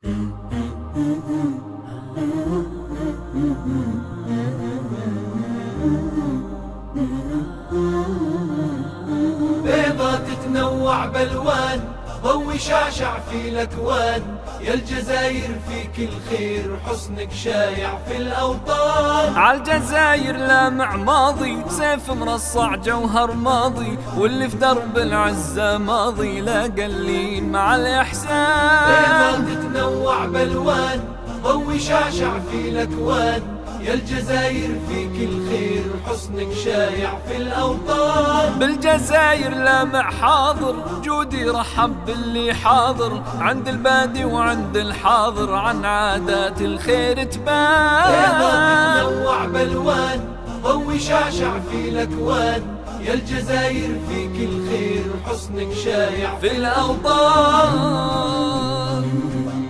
بيضة تتنوع بالوان، ضوي شعشع في الاكوان، يا الجزاير فيك الخير، حسنك شايع في الاوطان. عالجزاير لامع ماضي، سيف مرصع جوهر ماضي، واللي في درب العزة ماضي، لا قلين مع الاحسان. بيضة تتنوع بالوان، ضوي شعشع في الاكوان، يا الجزاير فيك الخير، حسنك شايع في الأوطان. بالجزاير لامع حاضر، جودي رحب باللي حاضر، عند البادي وعند الحاضر، عن عادات الخير تبان. بيضة تتنوع بالوان، ضوي شعشع في الأكوان، يا الجزاير فيك الخير، حسنك شايع في الأوطان.